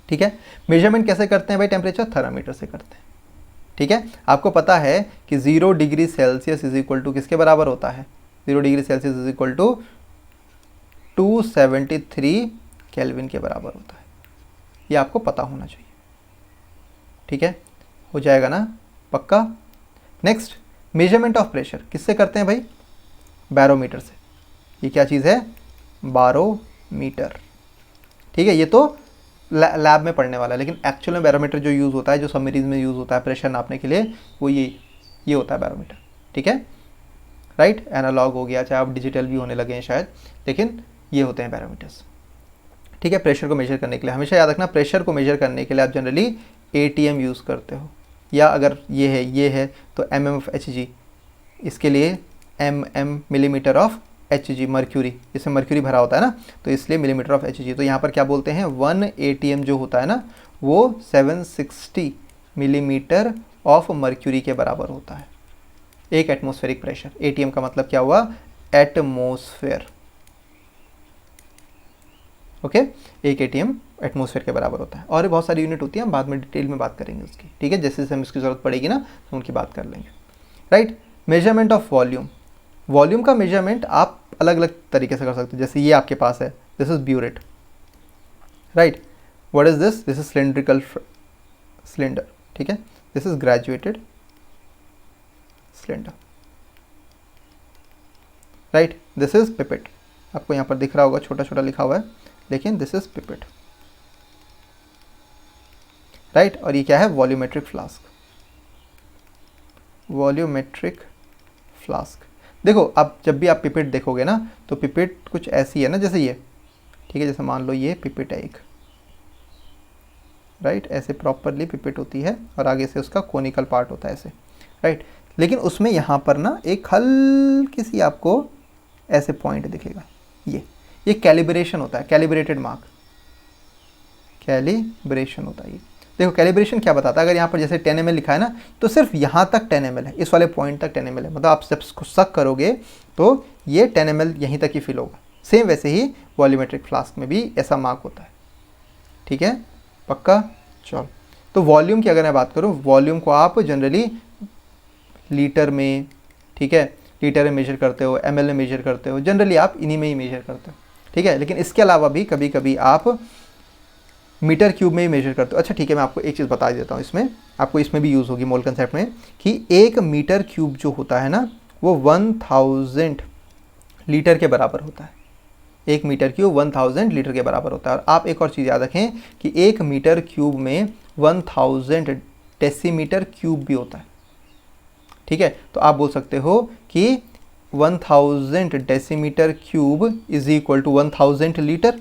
ठीक है। मेजरमेंट कैसे करते हैं भाई, टेम्परेचर थर्मामीटर से करते हैं, ठीक है। आपको पता है कि 0 degree Celsius is equal to किसके बराबर होता है, 0 degree Celsius is equal to 273 kelvin के बराबर होता है, ये आपको पता होना चाहिए, ठीक है। हो जाएगा ना, पक्का। नेक्स्ट, मेजरमेंट ऑफ प्रेशर किससे करते हैं भाई, बैरोमीटर से। ये क्या चीज़ है, बैरोमीटर, ठीक है। ये तो लैब में पढ़ने वाला है, लेकिन एक्चुअल में बैरोमीटर जो यूज़ होता है, जो सबमरीन में यूज़ होता है प्रेशर नापने के लिए, वो ये होता है बैरोमीटर, ठीक है, राइट। एनालॉग हो गया, चाहे आप डिजिटल भी होने लगे हैं शायद, लेकिन ये होते हैं बैरोमीटर्स, ठीक है। प्रेशर को मेजर करने के लिए हमेशा याद रखना, प्रेशर को मेजर करने के लिए आप जनरली ATM यूज़ करते हो, या अगर ये है तो mm ऑफ Hg, इसके लिए mm millimetre of Hg, mercury, इसमें मर्क्यूरी भरा होता है ना, तो इसलिए मिलीमीटर ऑफ Hg। तो यहाँ पर क्या बोलते हैं, 1 ATM जो होता है ना, वो 760 मिलीमीटर ऑफ मर्क्यूरी के बराबर होता है, एक एटमॉस्फेरिक प्रेशर। ATM का मतलब क्या हुआ, एटमॉस्फेयर, ओके, एक ATM एटमॉस्फेयर के बराबर होता है। और बहुत सारी यूनिट होती है, हम बाद में डिटेल में बात करेंगे उसकी, ठीक है, जैसे जैसे हमें इसकी ज़रूरत पड़ेगी ना तो उनकी बात कर लेंगे, right. Measurement of volume, volume का मेजरमेंट आप अलग अलग तरीके से कर सकते हो। जैसे ये आपके पास है, this is burette, right. What is this, this is cylindrical cylinder, ठीक है। This is graduated cylinder, right. This is pipette, आपको यहाँ पर दिख रहा होगा, छोटा छोटा लिखा हुआ है, लेकिन दिस इज पिपेट, राइट। और ये क्या है, वॉल्यूमेट्रिक फ्लास्क, वॉल्यूमेट्रिक फ्लास्क। देखो अब जब भी आप पिपेट देखोगे ना, तो पिपेट कुछ ऐसी है ना, जैसे ये, ठीक है, जैसे मान लो ये पिपेट है एक, राइट, ऐसे प्रॉपरली पिपेट होती है, और आगे से उसका कोनिकल पार्ट होता है ऐसे, राइट। लेकिन उसमें यहाँ पर ना एक हल्की सी आपको ऐसे पॉइंट दिखेगा, ये कैलिब्रेशन होता है, कैलिब्रेटेड मार्क, कैलिब्रेशन होता है ये। देखो कैलिब्रेशन क्या बताता है, अगर यहाँ पर जैसे 10 ml लिखा है ना, तो सिर्फ यहाँ तक 10 ml है, इस वाले पॉइंट तक 10 ml है, मतलब आप जब सक करोगे तो ये 10 ml यहीं तक ही फिल होगा। सेम वैसे ही वॉल्यूमेट्रिक फ्लास्क में भी ऐसा मार्क होता है, ठीक है, पक्का। चलो, तो वॉल्यूम की अगर मैं बात करूँ, वॉल्यूम को आप जनरली लीटर में, ठीक है, लीटर में मेजर करते हो, ml में मेजर करते हो, जनरली आप इन्हीं में ही मेजर करते हो, ठीक है। लेकिन इसके अलावा भी कभी कभी आप मीटर क्यूब में ही मेजर करते हो। अच्छा ठीक है, मैं आपको एक चीज़ बता देता हूँ, इसमें आपको इसमें भी यूज़ होगी मोल कंसेप्ट में, कि 1 मीटर क्यूब जो होता है ना, वो 1000 लीटर के बराबर होता है। 1 मीटर क्यूब 1000 लीटर के बराबर होता है। और आप एक और चीज़ याद रखें कि 1 मीटर क्यूब में 1000 डेसीमीटर क्यूब भी होता है, ठीक है। तो आप बोल सकते हो कि 1000 decimetre cube is equal to 1000 litre.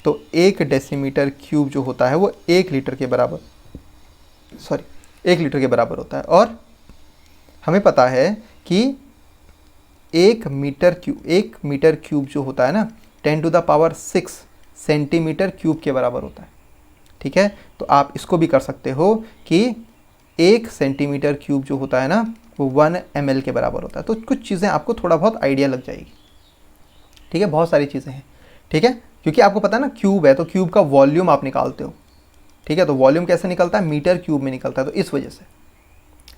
तो 1 डेसीमीटर क्यूब जो होता है वो 1 लीटर के बराबर, 1 लीटर के बराबर होता है। और हमें पता है कि 1 मीटर क्यूब जो होता है ना 10⁻6 सेंटीमीटर क्यूब के बराबर होता है। ठीक है, तो आप इसको भी कर सकते हो कि 1 सेंटीमीटर क्यूब जो होता है ना वो 1 ml के बराबर होता है। तो कुछ चीज़ें आपको थोड़ा बहुत आइडिया लग जाएगी। ठीक है, बहुत सारी चीज़ें हैं। ठीक है, क्योंकि आपको पता है ना क्यूब है तो क्यूब का वॉल्यूम आप निकालते हो। ठीक है, तो वॉल्यूम कैसे निकलता है, मीटर क्यूब में निकलता है, तो इस वजह से।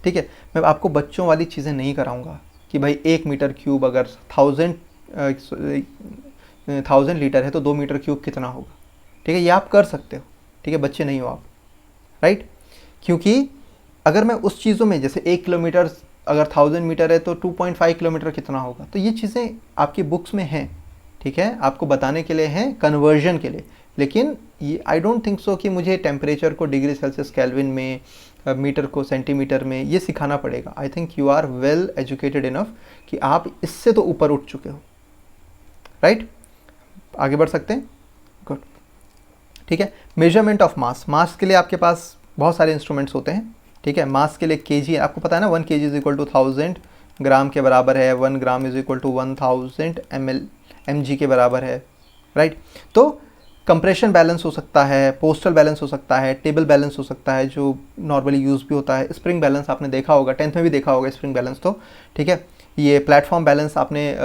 ठीक है, मैं आपको बच्चों वाली चीज़ें नहीं कराऊंगा कि भाई 1 मीटर क्यूब अगर 1000 लीटर है तो 2 मीटर क्यूब कितना होगा। ठीक है, ये आप कर सकते हो। ठीक है, बच्चे नहीं हो आप, राइट। क्योंकि अगर मैं उस चीज़ों में जैसे 1 किलोमीटर अगर 1000 मीटर है तो 2.5 किलोमीटर कितना होगा, तो ये चीज़ें आपकी बुक्स में हैं। ठीक है, आपको बताने के लिए हैं, कन्वर्जन के लिए। लेकिन ये आई डोंट थिंक सो कि मुझे टेम्परेचर को डिग्री सेल्सियस केल्विन में, मीटर को सेंटीमीटर में ये सिखाना पड़ेगा। I think you are well educated enough कि आप इससे तो ऊपर उठ चुके हो, राइट। आगे बढ़ सकते हैं, गुड। ठीक है, मेजरमेंट ऑफ मास के लिए आपके पास बहुत सारे इंस्ट्रूमेंट्स होते हैं। ठीक है, मास के लिए केजी आपको पता है ना, 1 kg is equal to 1000 gram के बराबर है, 1 gram is equal to 1000 mg के बराबर है, राइट। तो कंप्रेशन बैलेंस हो सकता है, पोस्टल बैलेंस हो सकता है, टेबल बैलेंस हो सकता है जो नॉर्मली यूज़ भी होता है, स्प्रिंग बैलेंस आपने देखा होगा, 10th में भी देखा होगा स्प्रिंग बैलेंस। तो ठीक है, ये प्लेटफॉर्म बैलेंस आपने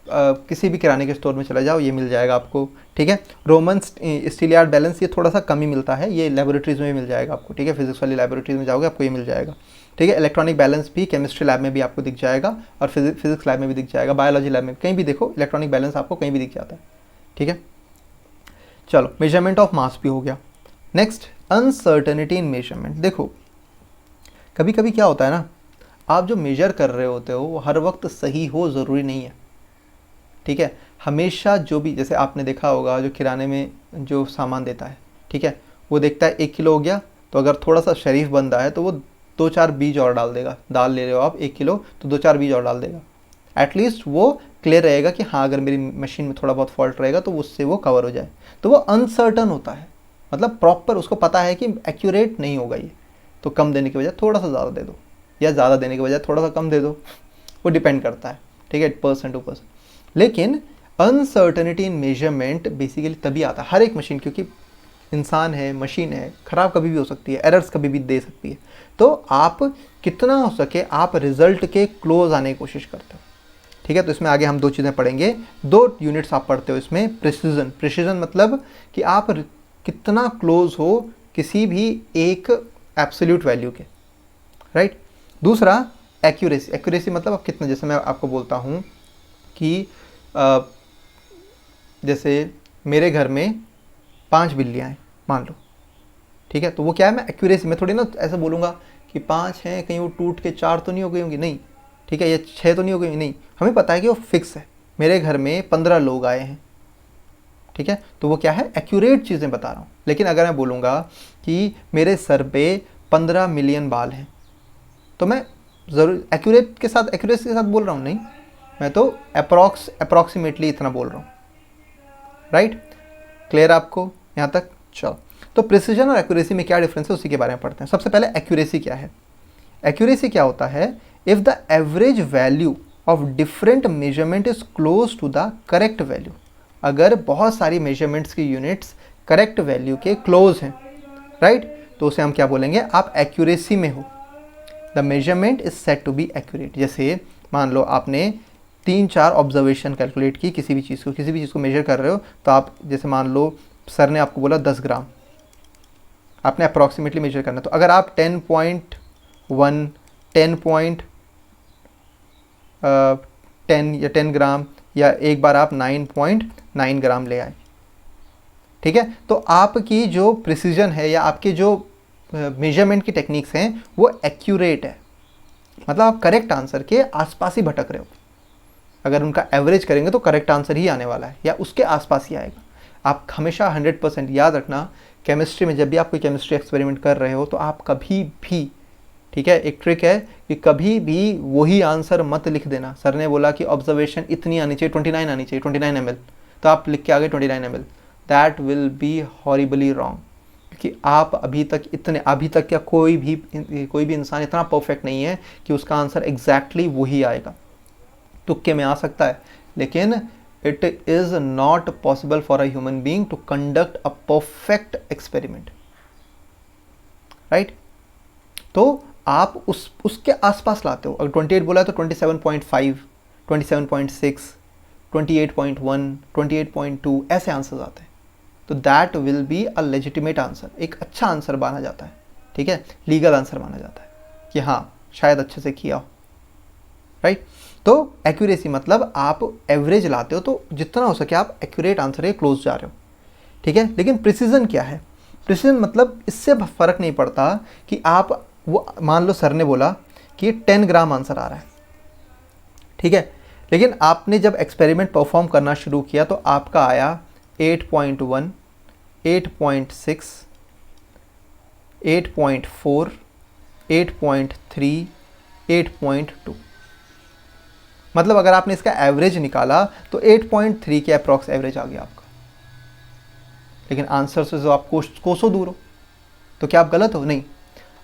किसी भी किराने के स्टोर में चला जाओ ये मिल जाएगा आपको। ठीक है, रोमन स्टीलियार्ड बैलेंस ये थोड़ा सा कम ही मिलता है, ये लेबोरेटरीज़ में भी मिल जाएगा आपको। ठीक है, फिजिक्स वाली लेबोरेटरीज में जाओगे आपको ये मिल जाएगा। ठीक है, इलेक्ट्रॉनिक बैलेंस भी केमिस्ट्री लैब में भी आपको दिख जाएगा और फिजिक्स लैब में भी दिख जाएगा, बायोलॉजी लैब में कहीं भी देखो इलेक्ट्रॉनिक बैलेंस आपको कहीं भी दिख जाता है। ठीक है, चलो मेजरमेंट ऑफ मास भी हो गया। नेक्स्ट, अनसर्टेनिटी इन मेजरमेंट। देखो कभी कभी क्या होता है ना, आप जो मेजर कर रहे होते हो वो हर वक्त सही हो ज़रूरी नहीं है। ठीक है, हमेशा जो भी, जैसे आपने देखा होगा जो किराने में जो सामान देता है, ठीक है, वो देखता है 1 किलो हो गया, तो अगर थोड़ा सा शरीफ बंदा है तो वो 2-4 बीज और डाल देगा। दाल ले रहे हो आप 1 किलो तो 2-4 बीज और डाल देगा। एटलीस्ट वो क्लियर रहेगा कि हाँ अगर मेरी मशीन में थोड़ा बहुत फॉल्ट रहेगा तो उससे वो कवर हो जाए। तो वो अनसर्टन होता है, मतलब प्रॉपर उसको पता है कि एक्यूरेट नहीं होगा ये, तो कम देने की बजाय थोड़ा सा ज़्यादा दे दो या ज़्यादा देने के बजाय थोड़ा सा कम दे दो, वो डिपेंड करता है। ठीक है, पर्सन टू पर्सन। लेकिन अनसर्टेनिटी इन मेजरमेंट बेसिकली तभी आता है हर एक मशीन, क्योंकि इंसान है, मशीन है, ख़राब कभी भी हो सकती है, एरर्स कभी भी दे सकती है। तो आप कितना हो सके आप रिजल्ट के क्लोज आने की कोशिश करते हो। ठीक है, तो इसमें आगे हम 2 चीज़ें पढ़ेंगे, 2 यूनिट्स आप पढ़ते हो इसमें। प्रिसीजन मतलब कि आप कितना क्लोज हो किसी भी एक एब्सोल्यूट वैल्यू के, राइट। दूसरा एक्यूरेसी मतलब आप कितना, जैसे मैं आपको बोलता हूँ कि जैसे मेरे घर में 5 बिल्लियाँ हैं मान लो, ठीक है, तो वो क्या है, मैं एक्यूरेसी में थोड़ी ना ऐसा बोलूँगा कि 5 हैं, कहीं वो टूट के 4 तो नहीं हो गई होंगी, नहीं। ठीक है, ये 6 तो नहीं हो गई, नहीं। हमें पता है कि वो फिक्स है। मेरे घर में 15 लोग आए हैं, ठीक है, तो वो क्या है, एक्यूरेट चीज़ें बता रहा हूँ। लेकिन अगर मैं बोलूँगा कि मेरे सर पे 15 मिलियन बाल हैं, तो मैं ज़रूर एक्यूरेसी के साथ बोल रहा हूँ, नहीं, मैं तो अप्रॉक्सीमेटली इतना बोल रहा हूँ, राइट। क्लियर आपको यहाँ तक? चलो, तो प्रिसीजन और एक्यूरेसी में क्या डिफरेंस है उसी के बारे में पढ़ते हैं। सबसे पहले एक्यूरेसी क्या है। एक्यूरेसी क्या होता है, if the average value of different measurement is close to the correct value. अगर बहुत सारी मेजरमेंट्स की यूनिट्स करेक्ट वैल्यू के क्लोज हैं, राइट, तो उसे हम क्या बोलेंगे, आप एक्यूरेसी में हो। The measurement is set to be accurate. जैसे मान लो आपने 3-4 ऑब्जर्वेशन कैलकुलेट की, किसी भी चीज़ को मेजर कर रहे हो, तो आप जैसे मान लो सर ने आपको बोला 10 ग्राम, आपने अप्रॉक्सीमेटली मेजर करना, तो अगर आप 10.1, 10 या 10 ग्राम, या एक बार आप 9.9 ग्राम ले आए, ठीक है, तो आपकी जो प्रिसीजन है या आपके जो मेजरमेंट की टेक्निक्स हैं वो एक्यूरेट है। मतलब आप करेक्ट आंसर के आसपास ही भटक रहे हो। अगर उनका एवरेज करेंगे तो करेक्ट आंसर ही आने वाला है या उसके आसपास ही आएगा। आप हमेशा 100% याद रखना, केमिस्ट्री में जब भी आप कोई केमिस्ट्री एक्सपेरिमेंट कर रहे हो तो आप कभी भी, ठीक है, एक ट्रिक है कि कभी भी वही आंसर मत लिख देना। सर ने बोला कि ऑब्जर्वेशन इतनी आनी चाहिए, 29 आनी चाहिए, 29 ml, तो आप लिख के आ गए 29 ml, that will be horribly wrong, क्योंकि आप अभी तक क्या कोई भी इंसान इतना परफेक्ट नहीं है कि उसका आंसर एग्जैक्टली वही आएगा। तुक्के में आ सकता है, लेकिन it is not possible for a human being to conduct a perfect experiment, right. तो आप उसके आसपास लाते हो। अगर 28 बोला है तो 27.5, 27.6, 28.1, 28.2 ऐसे आंसर्स आते हैं। तो that will be a legitimate answer, एक अच्छा आंसर माना जाता है, ठीक है, लीगल आंसर माना जाता है कि हाँ शायद अच्छे से किया हो, राइट। तो एक्यूरेसी मतलब आप एवरेज लाते हो, तो जितना हो सके आप एक्यूरेट आंसर के क्लोज जा रहे हो, ठीक है। लेकिन प्रिसीजन क्या है? प्रिसीजन मतलब इससे फ़र्क नहीं पड़ता कि आप, वो मान लो सर ने बोला कि 10 ग्राम आंसर आ रहा है, ठीक है, लेकिन आपने जब एक्सपेरिमेंट परफॉर्म करना शुरू किया तो आपका आया 8.1, 8.6, 8.4, 8.3, 8.2। मतलब अगर आपने इसका एवरेज निकाला तो 8.3 के अप्रॉक्स एवरेज आ गया आपका, लेकिन आंसर से जो आप कोसों दूर हो। तो क्या आप गलत हो? नहीं,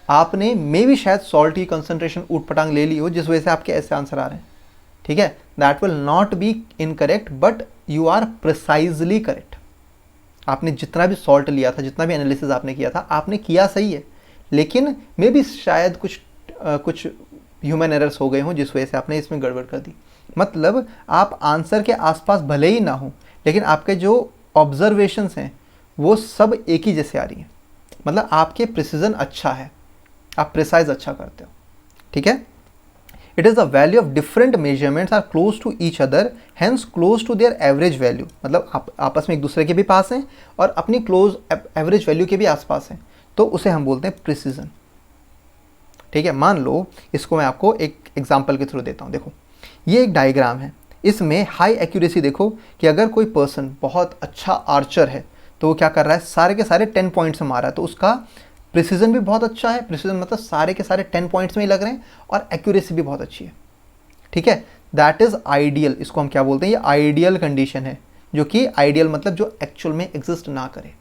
आपने मे भी शायद सॉल्ट की कंसंट्रेशन ऊट पटांग ले ली हो जिस वजह से आपके ऐसे आंसर आ रहे हैं, ठीक है। That will not be incorrect, but you are precisely correct. आपने जितना भी सॉल्ट लिया था, जितना भी एनालिसिस आपने किया था, आपने किया सही है, लेकिन मे भी शायद कुछ ह्यूमन एरर्स हो गए हों जिस वजह से आपने इसमें गड़बड़ कर दी। मतलब आप आंसर के आसपास भले ही ना हो, लेकिन आपके जो ऑब्जर्वेशंस हैं वो सब एक ही जैसे आ रही हैं। मतलब आपके प्रिसीजन अच्छा है, आप प्रिसाइज अच्छा करते हो, ठीक है। It is the value of different measurements are close to each other, hence close to their average value. मतलब आप आपस में एक दूसरे के भी पास हैं और अपनी क्लोज एवरेज वैल्यू के भी आसपास हैं, तो उसे हम बोलते हैं प्रिसीजन, ठीक है। मान लो इसको मैं आपको एक एग्जांपल के थ्रू देता हूँ। देखो ये एक डायग्राम है, इसमें हाई एक्यूरेसी देखो कि अगर कोई पर्सन बहुत अच्छा आर्चर है तो वो क्या कर रहा है, सारे के सारे 10 पॉइंट्स में मार रहा है, तो उसका प्रिसीजन भी बहुत अच्छा है। प्रिसीजन मतलब सारे के सारे 10 पॉइंट्स में ही लग रहे हैं और एक्यूरेसी भी बहुत अच्छी है, ठीक है। दैट इज़ आइडियल, इसको हम क्या बोलते हैं, ये आइडियल कंडीशन है, जो कि आइडियल मतलब जो एक्चुअल में एग्जिस्ट ना करे,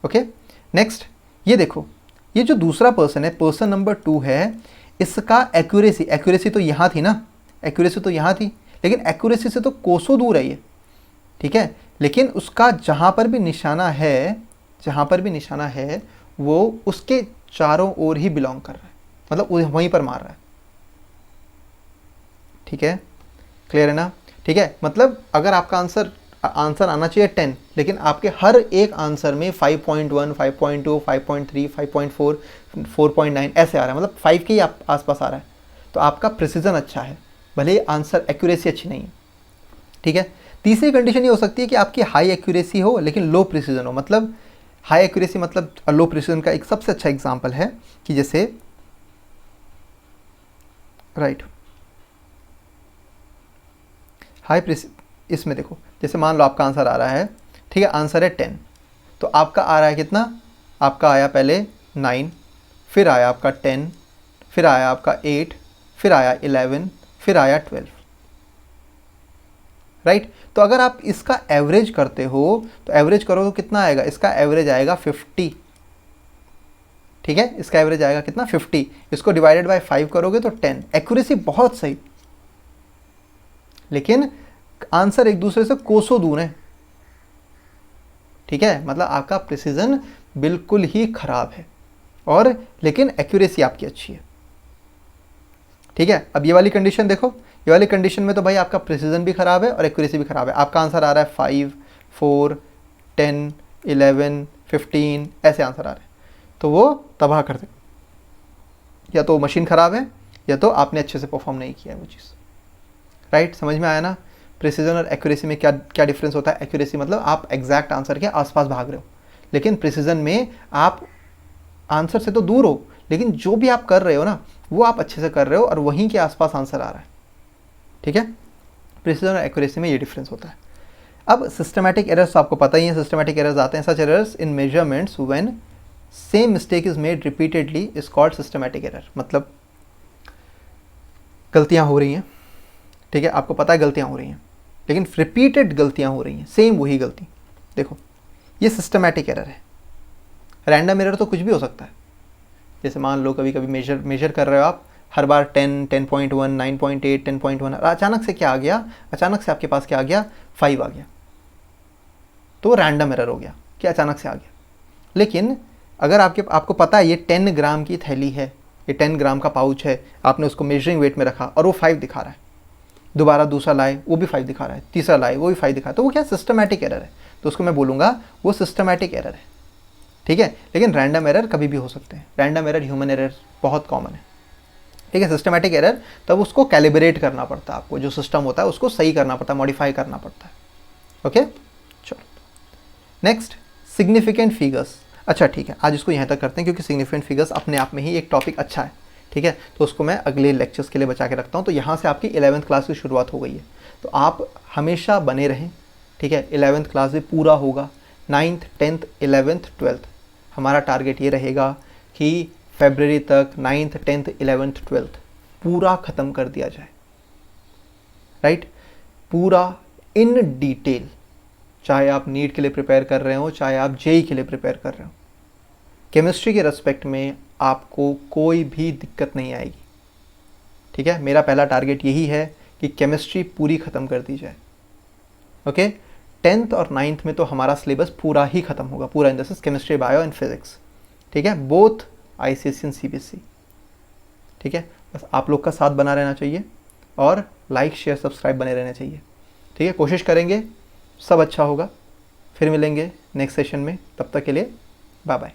ओके। नेक्स्ट ये देखो, ये जो दूसरा पर्सन है, पर्सन नंबर 2 है, इसका एक्यूरेसी तो यहाँ थी ना, एक्यूरेसी तो यहाँ थी, लेकिन एक्यूरेसी से तो कोसों दूर है ये, ठीक है। लेकिन उसका जहाँ पर भी निशाना है वो उसके चारों ओर ही बिलोंग कर रहा है, मतलब वहीं पर मार रहा है, ठीक है। क्लियर है ना? ठीक है, मतलब अगर आपका आंसर आना चाहिए 10, लेकिन आपके हर एक आंसर में 5.1, 5.2, 5.3, 5.4, 4.9 ऐसे आ रहा है, मतलब 5 के ही आसपास आ रहा है, तो आपका प्रिसीजन अच्छा है, भले ही आंसर एक्यूरेसी अच्छी नहीं है, ठीक है। तीसरी कंडीशन ये हो सकती है कि आपकी हाई एक्यूरेसी हो लेकिन लो प्रिसीजन हो। मतलब हाई एक्यूरेसी मतलब लो प्रिसीजन का एक सबसे अच्छा एग्जांपल है कि जैसे राइट इसमें देखो, जैसे मान लो आपका आंसर आ रहा है, ठीक है, आंसर है 10, तो आपका आ रहा है कितना, आपका आया पहले 9, फिर आया आपका 10, फिर आया आपका 8, फिर आया 11, फिर आया 12, राइट। तो अगर आप इसका एवरेज करते हो तो एवरेज करो तो कितना आएगा, इसका एवरेज आएगा 50, ठीक है, इसका एवरेज आएगा कितना 50, इसको डिवाइडेड बाय 5 करोगे तो 10। एक्यूरेसी बहुत सही, लेकिन आंसर एक दूसरे से कोसों दूर है, ठीक है। मतलब आपका प्रिसीजन बिल्कुल ही खराब है और लेकिन एक्यूरेसी आपकी अच्छी है, ठीक है। अब ये वाली कंडीशन देखो, ये वाली कंडीशन में तो भाई आपका प्रिसीजन भी खराब है और एक्यूरेसी भी खराब है। आपका आंसर आ रहा है 5, 4, 10, 11, 15 ऐसे आंसर आ रहे हैं, तो वो तबाह कर दे, या तो मशीन ख़राब है या तो आपने अच्छे से परफॉर्म नहीं किया है वो चीज़, राइट। समझ में आया ना? प्रिसीजन और एक्यूरेसी में क्या क्या डिफरेंस होता है। एक्यूरेसी मतलब आप एग्जैक्ट आंसर के आसपास भाग रहे हो, लेकिन प्रिसीजन में आप आंसर से तो दूर हो, लेकिन जो भी आप कर रहे हो ना वो आप अच्छे से कर रहे हो और वहीं के आसपास आंसर आ रहा है, ठीक है। प्रिसीजन और एक्यूरेसी में ये डिफरेंस होता है। अब सिस्टमैटिक एरर्स आपको पता ही है, सिस्टमैटिक एरर्स आते हैं, such errors in measurements when same mistake is made repeatedly is called systematic error. मतलब गलतियां हो रही हैं, ठीक है, आपको पता है गलतियां हो रही हैं, लेकिन रिपीटेड गलतियां हो रही हैं, सेम वही गलती। देखो ये सिस्टमैटिक एरर है। रैंडम एरर तो कुछ भी हो सकता है, जैसे मान लो कभी कभी मेजर कर रहे हो आप, हर बार 10, 10.1, 9.8, 10.1, अचानक से क्या आ गया, अचानक से आपके पास क्या आ गया, 5 आ गया, तो रैंडम एरर हो गया कि अचानक से आ गया। लेकिन अगर आपको पता है ये 10 ग्राम की थैली है, ये 10 ग्राम का पाउच है, आपने उसको मेजरिंग वेट में रखा और वो 5 दिखा रहा है, दोबारा दूसरा लाए वो भी 5 दिखा रहा है, तीसरा लाए वो भी 5 दिखा रहा है, तो वो क्या सिस्टमैटिक एरर है, तो उसको मैं बोलूँगा वो सिस्टमैटिक एरर है, ठीक है। लेकिन रैंडम एरर कभी भी हो सकते हैं, रैंडम एरर, ह्यूमन एरर बहुत कॉमन है, ठीक है। सिस्टमैटिक एरर तब उसको कैलिब्रेट करना पड़ता है, आपको जो सिस्टम होता है उसको सही करना पड़ता है, मॉडिफाई करना पड़ता है। ओके चलो नेक्स्ट, सिग्निफिकेंट फिगर्स। अच्छा ठीक है, आज इसको यहाँ तक करते हैं क्योंकि सिग्निफिकेंट फिगर्स अपने आप में ही एक टॉपिक अच्छा है, ठीक है, तो उसको मैं अगले लेक्चर्स के लिए बचा के रखता हूँ। तो यहाँ से आपकी 11th क्लास की शुरुआत हो गई है, तो आप हमेशा बने रहें, ठीक है। 11th क्लास भी पूरा होगा, 9th, 10th, 11th, 12th हमारा टारगेट ये रहेगा कि फरवरी तक 9th, 10th, 11th, 12th पूरा ख़त्म कर दिया जाए, राइट, पूरा इन डिटेल, चाहे आप नीट के लिए प्रिपेयर कर रहे हो, चाहे आप जेई के लिए प्रिपेयर कर रहे हो। केमिस्ट्री के रेस्पेक्ट में आपको कोई भी दिक्कत नहीं आएगी, ठीक है। मेरा पहला टारगेट यही है कि केमिस्ट्री पूरी ख़त्म कर दी जाए। ओके 10th और 9th में तो हमारा सिलेबस पूरा ही ख़त्म होगा, पूरा in the sense chemistry, bio and physics, ठीक है, बोथ ICSE एंड CBSE, ठीक है। बस आप लोग का साथ बना रहना चाहिए और लाइक शेयर सब्सक्राइब बने रहने चाहिए, ठीक है। कोशिश करेंगे, सब अच्छा होगा। फिर मिलेंगे नेक्स्ट सेशन में, तब तक के लिए बाय बाय।